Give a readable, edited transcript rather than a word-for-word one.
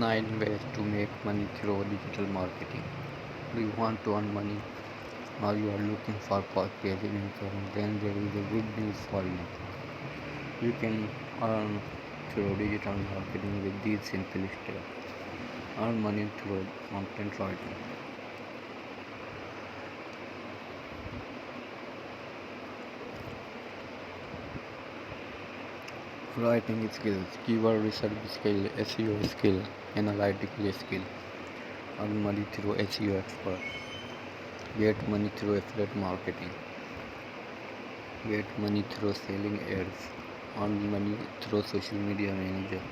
9 ways to make money through digital marketing. Do you want to earn money or you are looking for passive income? Then there is a good news for you. You can earn through digital marketing with these simple steps. Earn money through content writing. Writing skills, keyword research skill, SEO skill, analytical skill. Earn money through SEO expert. Get money through affiliate marketing. Get money through selling ads. Earn money through social media manager.